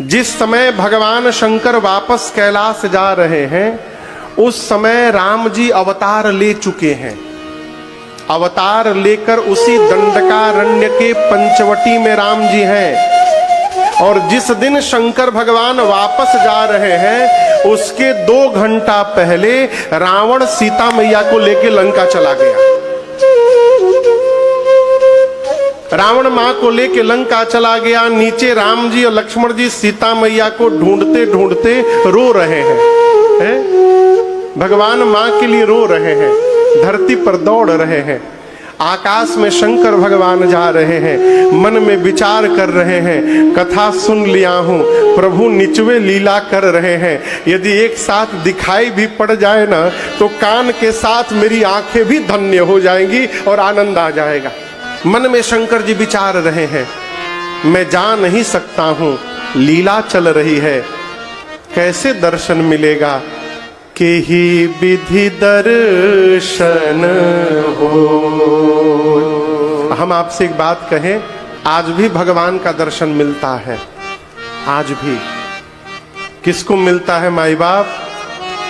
जिस समय भगवान शंकर वापस कैलाश जा रहे हैं उस समय राम जी अवतार ले चुके हैं। अवतार लेकर उसी दंडकारण्य के पंचवटी में राम जी हैं। और जिस दिन शंकर भगवान वापस जा रहे हैं उसके 2 घंटा पहले रावण सीता मैया को लेकर लंका चला गया। रावण मां को लेके लंका चला गया। नीचे राम जी और लक्ष्मण जी सीता मैया को ढूंढते ढूंढते रो रहे हैं, भगवान मां के लिए रो रहे हैं, धरती पर दौड़ रहे हैं। आकाश में शंकर भगवान जा रहे हैं, मन में विचार कर रहे हैं, कथा सुन लिया हूं, प्रभु निचवे लीला कर रहे हैं। यदि एक साथ दिखाई भी पड़ जाए ना तो कान के साथ मेरी आंखें भी धन्य हो जाएंगी और आनंद आ जाएगा। मन में शंकर जी विचार रहे हैं, मैं जा नहीं सकता हूं, लीला चल रही है, कैसे दर्शन मिलेगा? के ही विधि दर्शन हो। हम आपसे एक बात कहें, आज भी भगवान का दर्शन मिलता है। आज भी किसको मिलता है? माई बाप,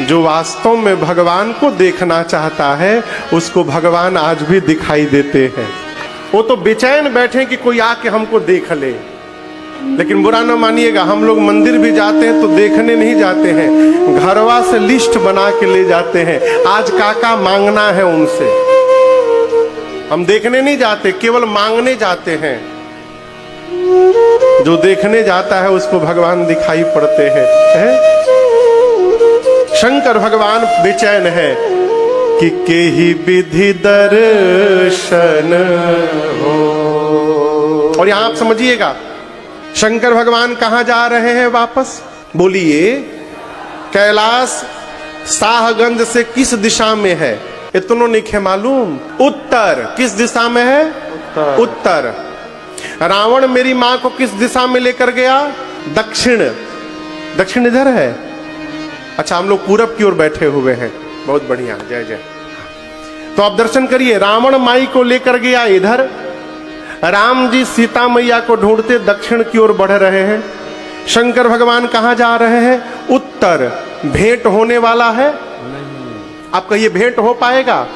जो वास्तव में भगवान को देखना चाहता है उसको भगवान आज भी दिखाई देते हैं। वो तो बेचैन बैठे कि कोई आके हमको देख ले। लेकिन बुरा न मानिएगा, हम लोग मंदिर भी जाते हैं तो देखने नहीं जाते हैं, घरवा से लिस्ट बना के ले जाते हैं, आज काका मांगना है उनसे। हम देखने नहीं जाते, केवल मांगने जाते हैं। जो देखने जाता है उसको भगवान दिखाई पड़ते हैं, शंकर भगवान बेचैन है कि के ही विधि दर्शन हो। और यहां आप समझिएगा, शंकर भगवान कहां जा रहे हैं वापस? बोलिए, कैलाश शाहगंज से किस दिशा में है? इतनों नहीं मालूम? उत्तर। किस दिशा में है? उत्तर। रावण मेरी मां को किस दिशा में लेकर गया? दक्षिण। दक्षिण इधर है। अच्छा, हम लोग पूरब की ओर बैठे हुए हैं, बहुत बढ़िया, जय जय। तो आप दर्शन करिए, रावण माई को लेकर गया इधर, राम जी सीता मैया को ढूंढते दक्षिण की ओर बढ़ रहे हैं। शंकर भगवान कहां जा रहे हैं? उत्तर। भेंट होने वाला है? आप कहिए, भेंट हो पाएगा?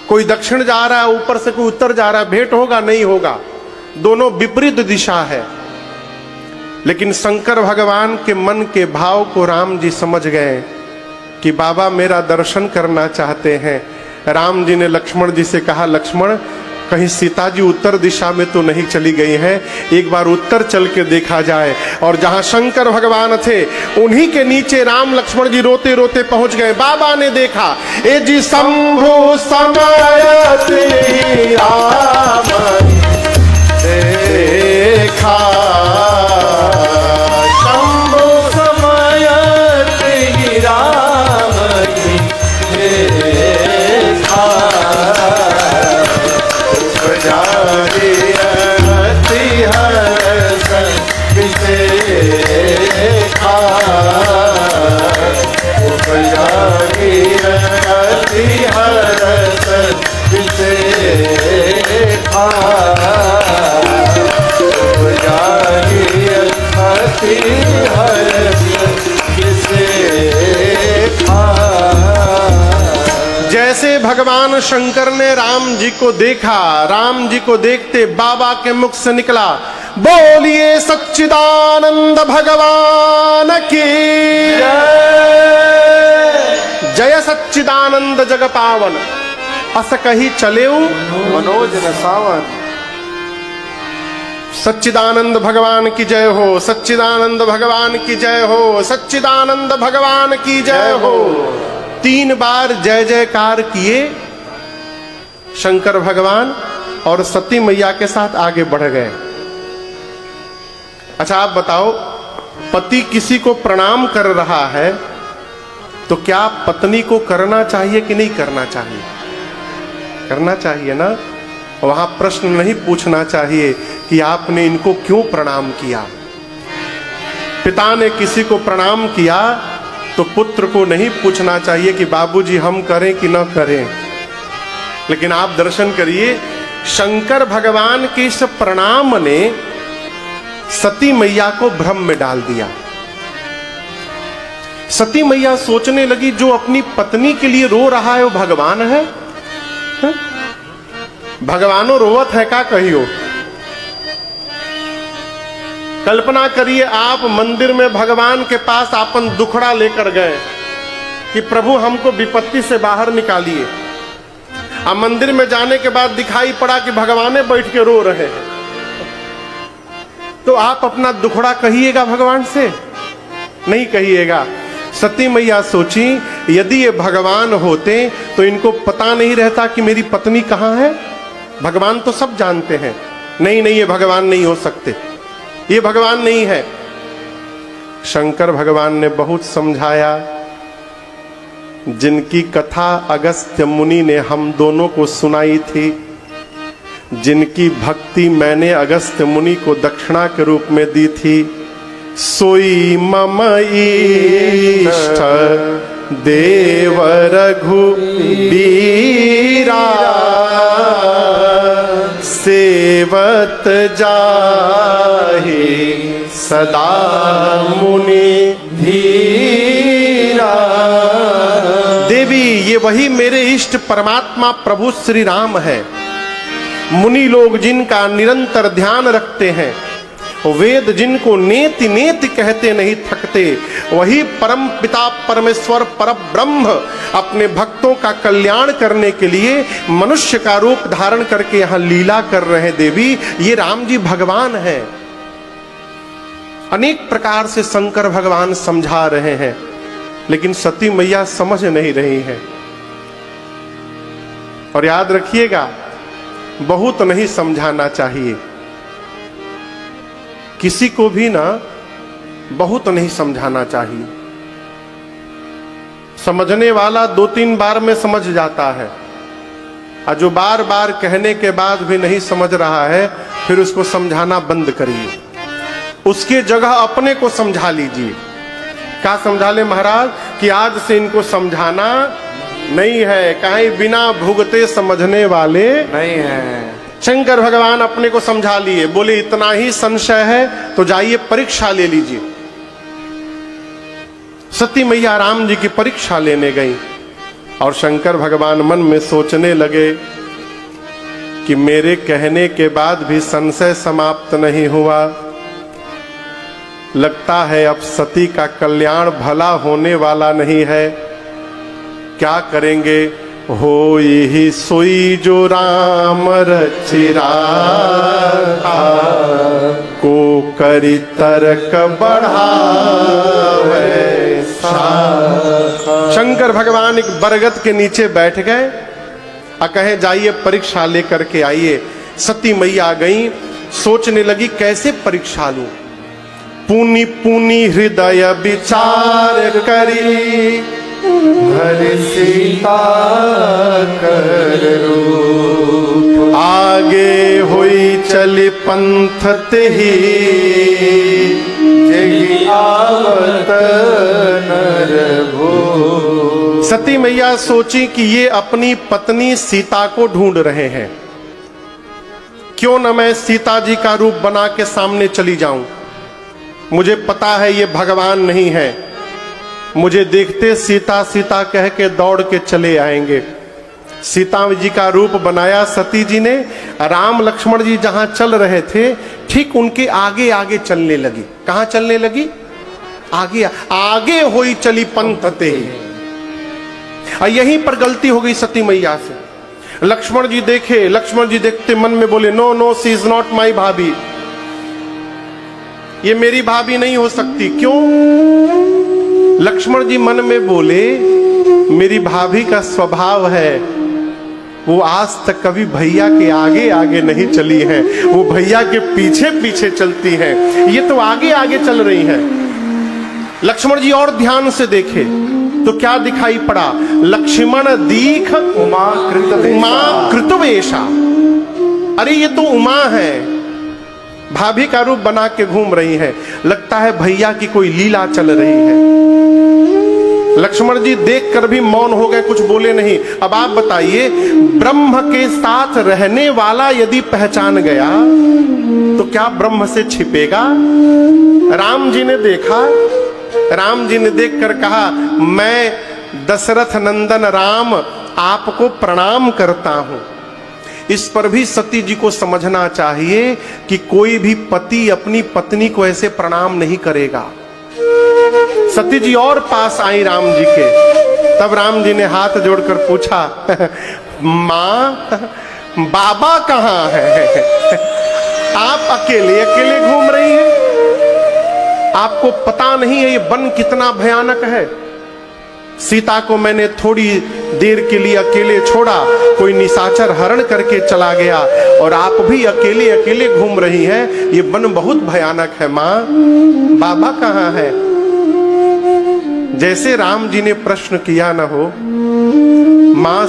कोई दक्षिण जा रहा है, ऊपर से कोई उत्तर जा रहा है, भेंट होगा? नहीं होगा, दोनों विपरीत दिशा है। लेकिन शंकर भगवान के मन के भाव को राम जी समझ गए कि बाबा मेरा दर्शन करना चाहते हैं। राम जी ने लक्ष्मण जी से कहा, लक्ष्मण कहीं सीता जी उत्तर दिशा में तो नहीं चली गई हैं, एक बार उत्तर चल के देखा जाए। और जहां शंकर भगवान थे उन्हीं के नीचे राम लक्ष्मण जी रोते रोते पहुंच गए। बाबा ने देखा, ए जी शंभु समायत राम देखा, शंभु समायत राम देखा, जैसे भगवान शंकर ने राम जी को देखा, राम जी को देखते बाबा के मुख से निकला, बोलिए सच्चिदानंद भगवान की जय। सच्चिदानंद जग पावन, अस कही चलेऊ मनोज न सावन। सच्चिदानंद भगवान की जय हो, सच्चिदानंद भगवान की जय हो, सच्चिदानंद भगवान की जय हो। 3 बार जय जयकार किए शंकर भगवान और सती मैया के साथ आगे बढ़ गए। अच्छा, आप बताओ, पति किसी को प्रणाम कर रहा है तो क्या पत्नी को करना चाहिए कि नहीं करना चाहिए? करना चाहिए ना। वहां प्रश्न नहीं पूछना चाहिए कि आपने इनको क्यों प्रणाम किया। पिता ने किसी को प्रणाम किया तो पुत्र को नहीं पूछना चाहिए कि बाबूजी हम करें कि ना करें। लेकिन आप दर्शन करिए, शंकर भगवान के इस प्रणाम ने सती मैया को भ्रम में डाल दिया। सती मैया सोचने लगी जो अपनी पत्नी के लिए रो रहा है वो भगवान है? भगवानो रोवत है का कहियो। कल्पना करिए आप मंदिर में भगवान के पास आपन दुखड़ा लेकर गए कि प्रभु हमको विपत्ति से बाहर निकालिए। अब मंदिर में जाने के बाद दिखाई पड़ा कि भगवान बैठ के रो रहे हैं, तो आप अपना दुखड़ा कहिएगा भगवान से? नहीं कहिएगा। सती मैया सोची यदि ये भगवान होते तो इनको पता नहीं रहता कि मेरी पत्नी कहां है। भगवान तो सब जानते हैं। नहीं नहीं, ये भगवान नहीं हो सकते, ये भगवान नहीं है। शंकर भगवान ने बहुत समझाया। जिनकी कथा अगस्त्य मुनि ने हम दोनों को सुनाई थी, जिनकी भक्ति मैंने अगस्त्य मुनि को दक्षिणा के रूप में दी थी, सोई मम इष्ट देव रघुबीरा, सेवत जाहि सदा मुनि धीरा। देवी, ये वही मेरे इष्ट परमात्मा प्रभु श्री राम है। मुनि लोग जिनका निरंतर ध्यान रखते हैं, वेद जिनको नेति नेति कहते नहीं थकते, वही परम पिता परमेश्वर परब्रह्म अपने भक्तों का कल्याण करने के लिए मनुष्य का रूप धारण करके यहां लीला कर रहे हैं। देवी, ये राम जी भगवान हैं। अनेक प्रकार से शंकर भगवान समझा रहे हैं, लेकिन सती मैया समझ नहीं रही है। और याद रखिएगा, बहुत नहीं समझाना चाहिए किसी को भी ना, बहुत नहीं समझाना चाहिए। समझने वाला 2-3 बार में समझ जाता है, और जो बार बार कहने के बाद भी नहीं समझ रहा है, फिर उसको समझाना बंद करिए। उसके जगह अपने को समझा लीजिए। क्या समझा ले महाराज कि आज से इनको समझाना नहीं है, कहीं बिना भुगते समझने वाले नहीं है। शंकर भगवान अपने को समझा लिए, बोले इतना ही संशय है तो जाइए परीक्षा ले लीजिए। सती मैया राम जी की परीक्षा लेने गई, और शंकर भगवान मन में सोचने लगे कि मेरे कहने के बाद भी संशय समाप्त नहीं हुआ। लगता है अब सती का कल्याण भला होने वाला नहीं है। क्या करेंगे? हो यही सोई जो राम रचिरा, को करी तर्क बढ़ावे। शंकर भगवान एक बरगद के नीचे बैठ गए और कहे जाइए परीक्षा लेकर के आइए। सती मैया गई, सोचने लगी कैसे परीक्षा लूं। पुनि पुनि हृदय विचार करी, हरि सीता कर रूप। आगे हुई चली पंथ तेहि, जेहि आवत नर भूप। सती मैया सोची कि ये अपनी पत्नी सीता को ढूंढ रहे हैं, क्यों न मैं सीता जी का रूप बना के सामने चली जाऊं। मुझे पता है ये भगवान नहीं है, मुझे देखते सीता सीता कह के दौड़ के चले आएंगे। सीता जी का रूप बनाया सती जी ने। राम लक्ष्मण जी जहां चल रहे थे, ठीक उनके आगे आगे चलने लगी। कहां चलने लगी? आगे आगे हुई चली पंथ ते। यहीं पर गलती हो गई सती मैया से। लक्ष्मण जी देखे, लक्ष्मण जी देखते मन में बोले no no, she is not my bhabhi, ये मेरी भाभी नहीं हो सकती। क्यों? लक्ष्मण जी मन में बोले मेरी भाभी का स्वभाव है, वो आज तक कभी भैया के आगे आगे नहीं चली है, वो भैया के पीछे पीछे चलती हैं, ये तो आगे आगे चल रही हैं। लक्ष्मण जी और ध्यान से देखे तो क्या दिखाई पड़ा? लक्ष्मण दीख उमा कृतवेशा। अरे ये तो उमा है, भाभी का रूप बना के घूम रही है। लगता है भैया की कोई लीला चल रही है। लक्ष्मण जी देखकर भी मौन हो गए, कुछ बोले नहीं। अब आप बताइए, ब्रह्म के साथ रहने वाला यदि पहचान गया तो क्या ब्रह्म से छिपेगा? राम जी ने देखा, राम जी ने देखकर कहा, मैं दशरथ नंदन राम आपको प्रणाम करता हूं। इस पर भी सती जी को समझना चाहिए कि कोई भी पति अपनी पत्नी को ऐसे प्रणाम नहीं करेगा। सती जी और पास आई राम जी के, तब राम जी ने हाथ जोड़कर पूछा, मां बाबा कहां है? आप अकेले अकेले घूम रही हैं, आपको पता नहीं है ये वन कितना भयानक है। सीता को मैंने थोड़ी देर के लिए अकेले छोड़ा, कोई निशाचर हरण करके चला गया और आप भी अकेले अकेले घूम रही हैं, ये वन बहुत भयानक है। मां बाबा कहां है? जैसे राम जी ने प्रश्न किया न हो, मां